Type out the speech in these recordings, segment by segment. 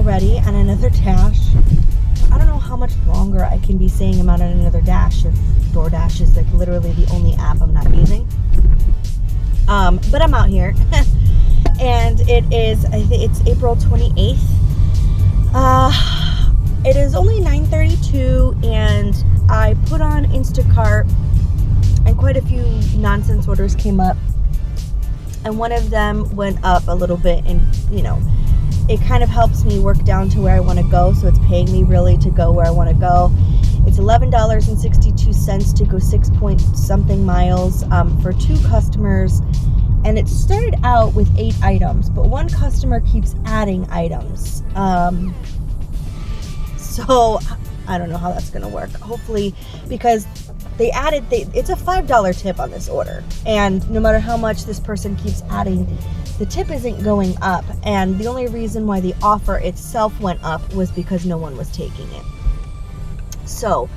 already on another dash. I don't know how much longer I can be saying I'm on another dash if DoorDash is like literally the only app I'm not using. But I'm out here. And it is, I think it's April 28th. It is only 9:32 and I put on Instacart and quite a few nonsense orders came up. And one of them went up a little bit, and you know, it kind of helps me work down to where I want to go. So it's paying me really to go where I want to go. It's $11.62 to go 6 point something miles for 2 customers. And it started out with 8 items, but one customer keeps adding items. So I don't know how that's going to work. Hopefully, because they added, it's a $5 tip on this order. And no matter how much this person keeps adding, the tip isn't going up. And the only reason why the offer itself went up was because no one was taking it. So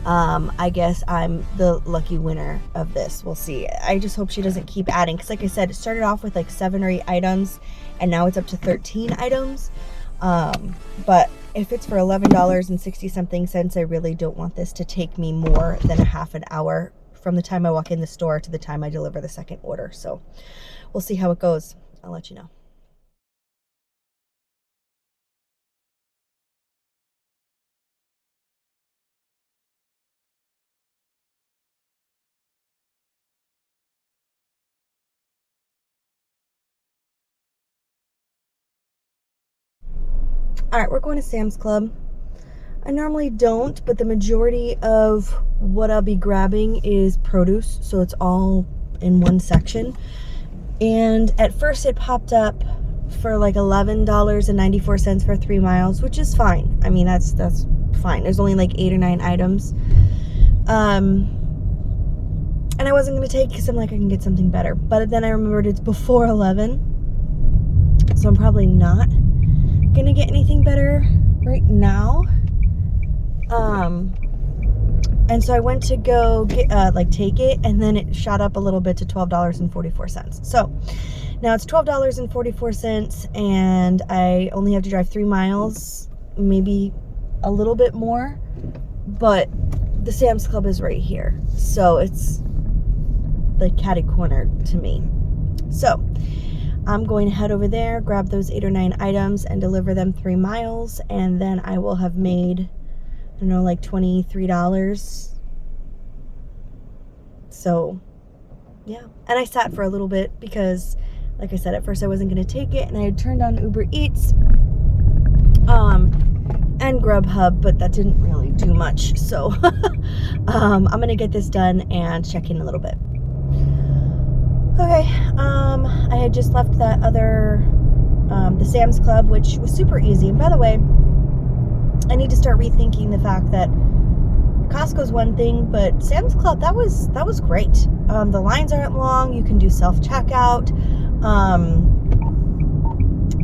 I guess I'm the lucky winner of this. We'll see. I just hope she doesn't keep adding, because like I said, it started off with like 7 or 8 items and now it's up to 13 items. But if it's for $11.60 something cents, I really don't want this to take me more than a half an hour from the time I walk in the store to the time I deliver the second order. So we'll see how it goes. I'll let you know. All right, we're going to Sam's Club. I normally don't, but the majority of what I'll be grabbing is produce, so it's all in one section. And at first it popped up for like $11.94 for 3 miles, which is fine. I mean, that's fine. There's only like 8 or 9 items. And I wasn't going to take because I'm like, I can get something better. But then I remembered it's before 11, so I'm probably not gonna get anything better right now. And so I went to go get take it, and then it shot up a little bit to $12.44. So now it's $12.44 and I only have to drive 3 miles, maybe a little bit more, but the Sam's Club is right here, so it's like catty corner to me. So I'm going to head over there, grab those 8 or 9 items and deliver them 3 miles, and then I will have made, I don't know, like $23. So yeah, and I sat for a little bit because like I said, at first I wasn't going to take it, and I had turned on Uber Eats and Grubhub, but that didn't really do much. So I'm going to get this done and check in a little bit. Okay, I had just left that other, the Sam's Club, which was super easy. And by the way, I need to start rethinking the fact that Costco's one thing, but Sam's Club, that was great. The lines aren't long. You can do self-checkout.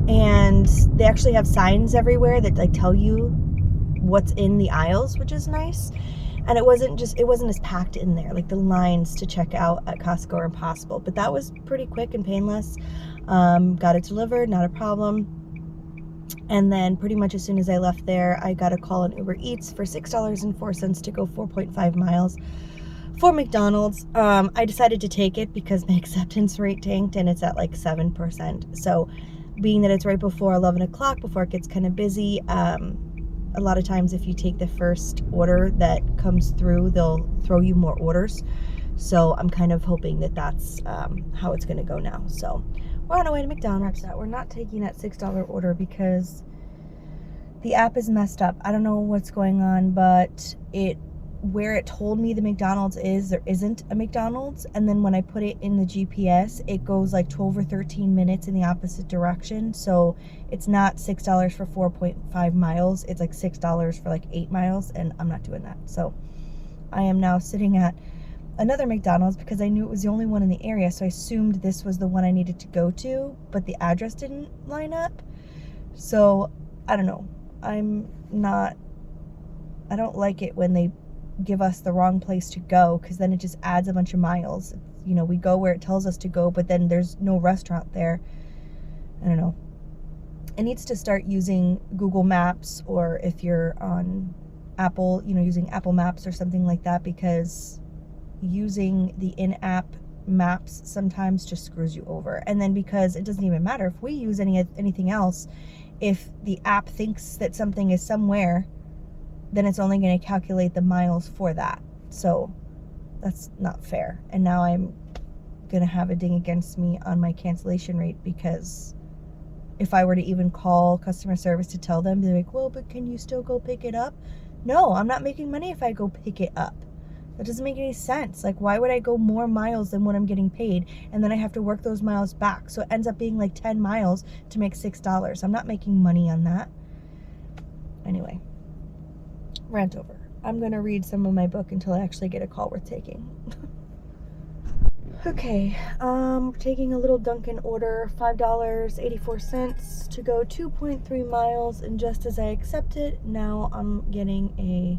And they actually have signs everywhere that like tell you what's in the aisles, which is nice. And it wasn't as packed in there. Like the lines to check out at Costco are impossible. But that was pretty quick and painless. Got it delivered, not a problem. And then pretty much as soon as I left there, I got a call on Uber Eats for $6.04 to go 4.5 miles for McDonald's. I decided to take it because my acceptance rate tanked and it's at like 7%. So being that it's right before 11 o'clock, before it gets kind of busy, a lot of times if you take the first order that comes through, they'll throw you more orders. So I'm kind of hoping that that's how it's going to go now. So we're on our way to McDonald's. We're not taking that $6 order because the app is messed up. I don't know what's going on, but where it told me the McDonald's is, there isn't a McDonald's. And then when I put it in the GPS, it goes like 12 or 13 minutes in the opposite direction. So it's not $6 for 4.5 miles. It's like $6 for like 8 miles. And I'm not doing that. So I am now sitting at another McDonald's because I knew it was the only one in the area. So I assumed this was the one I needed to go to, but the address didn't line up. So I don't know. I don't like it when they give us the wrong place to go, because then it just adds a bunch of miles. You know, we go where it tells us to go, but then there's no restaurant there. I don't know. it needs to start using Google Maps, or if you're on Apple, using Apple Maps or something like that, because using the in-app maps sometimes just screws you over. And then because it doesn't even matter if we use anything else, if the app thinks that something is somewhere, then it's only going to calculate the miles for that. So that's not fair. And now I'm going to have a ding against me on my cancellation rate, because if I were to even call customer service to tell them, they're like, well, but can you still go pick it up? No, I'm not making money if I go pick it up. That doesn't make any sense. Like, why would I go more miles than what I'm getting paid, and then I have to work those miles back? So it ends up being like 10 miles to make $6. I'm not making money on that. Anyway, rant over. I'm going to read some of my book until I actually get a call worth taking. Okay, taking a little Dunkin' order, $5.84 to go 2.3 miles, and just as I accept it, now I'm getting a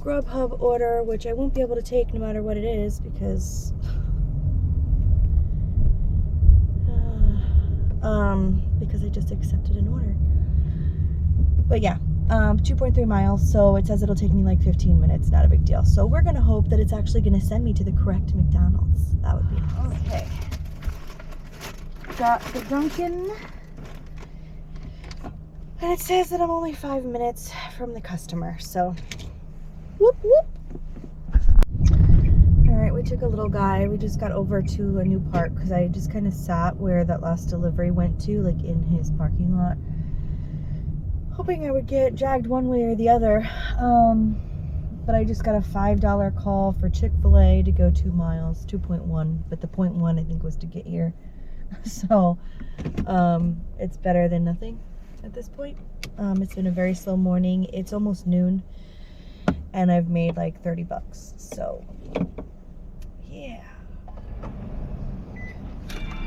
Grubhub order, which I won't be able to take no matter what it is, because I just accepted an order. But yeah, 2.3 miles, so it says it'll take me like 15 minutes, not a big deal. So we're gonna hope that it's actually gonna send me to the correct McDonald's. That would be okay. Got the Dunkin', and it says that I'm only 5 minutes from the customer, so whoop whoop. Alright, we took a little guy. We just got over to a new park, because I just kind of sat where that last delivery went to, like in his parking lot, hoping I would get jagged one way or the other. But I just got a $5 call for Chick-fil-A to go 2 miles, 2.1, but the 0.1 I think was to get here. So it's better than nothing at this point. It's been a very slow morning. It's almost noon, and I've made like $30. So yeah.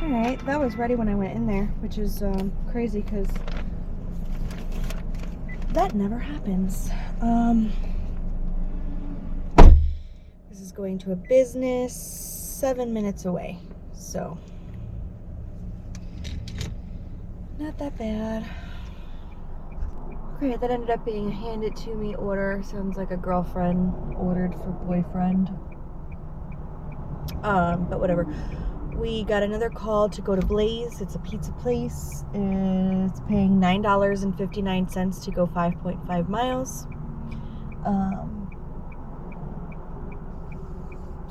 All right, that was ready when I went in there, which is crazy, because that never happens. This is going to a business 7 minutes away, so not that bad. Okay, that ended up being a hand it to me order. Sounds like a girlfriend ordered for boyfriend. But whatever. We got another call to go to Blaze. It's a pizza place. It's paying $9.59 to go 5.5 miles.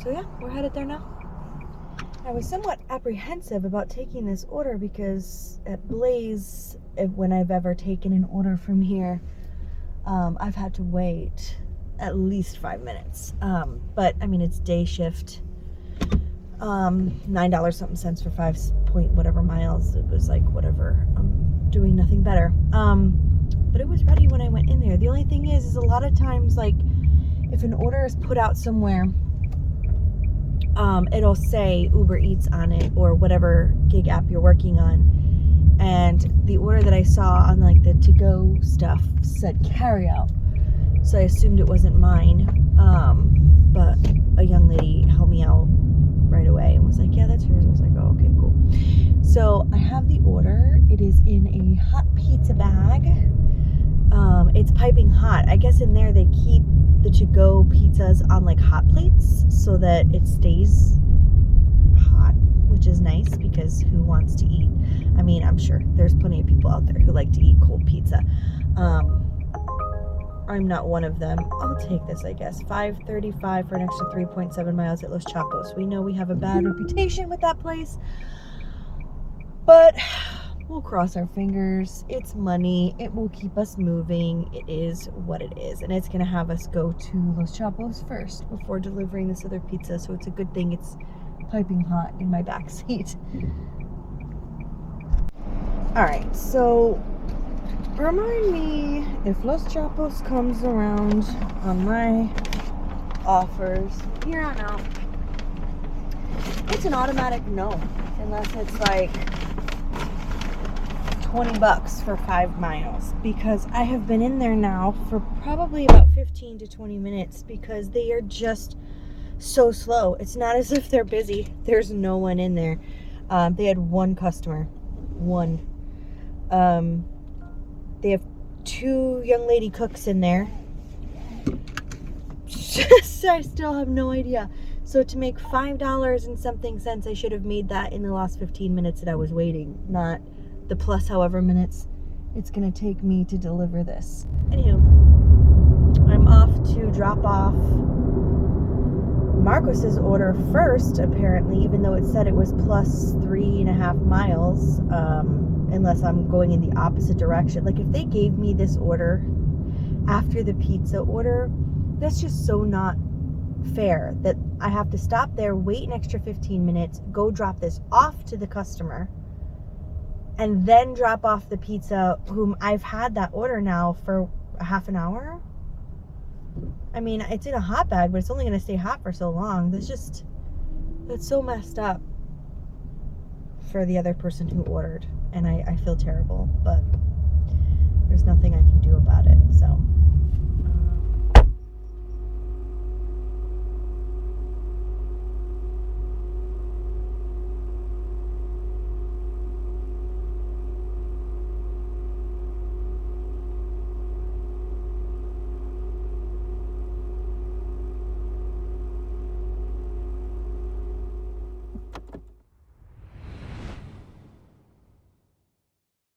So yeah, we're headed there now. I was somewhat apprehensive about taking this order, because at Blaze, when I've ever taken an order from here, I've had to wait at least 5 minutes. But I mean, it's day shift. $9 something cents for 5 point whatever miles. It was like, whatever, I'm doing nothing better. But it was ready when I went in there. The only thing is a lot of times, like, if an order is put out somewhere, it'll say Uber Eats on it, or whatever gig app you're working on, and the order that I saw on like the to-go stuff said carry out, so I assumed it wasn't mine. But a young lady helped me out right away and was like, yeah, that's yours. I was like, oh, okay, cool. So I have the order. It is in a hot pizza bag. It's piping hot. I guess in there they keep the to-go pizzas on like hot plates so that it stays hot, which is nice, because who wants to eat? I mean, I'm sure there's plenty of people out there who like to eat cold pizza. I'm not one of them. I'll take this, I guess. $5.35 for an extra 3.7 miles at Los Chapos. We know we have a bad reputation with that place, but we'll cross our fingers. It's money. It will keep us moving. It is what it is, and it's gonna have us go to Los Chapos first before delivering this other pizza, so it's a good thing it's piping hot in my back seat. All right, so remind me if Los Chapos comes around on my offers here on out. It's an automatic no, unless it's like $20 for 5 miles, because I have been in there now for probably about 15 to 20 minutes, because they are just so slow. It's not as if they're busy. There's no one in there. They had one customer, one. They have 2 young lady cooks in there. I still have no idea. So to make $5 and something cents, I should have made that in the last 15 minutes that I was waiting, not the plus however minutes it's gonna take me to deliver this. Anywho, I'm off to drop off Marcos's order first, apparently, even though it said it was plus 3.5 miles, unless I'm going in the opposite direction. Like, if they gave me this order after the pizza order, that's just so not fair that I have to stop there, wait an extra 15 minutes, go drop this off to the customer, and then drop off the pizza, whom I've had that order now for a half an hour. I mean, it's in a hot bag, but it's only going to stay hot for so long. That's so messed up for the other person who ordered, and I feel terrible, but there's nothing I can do about it, so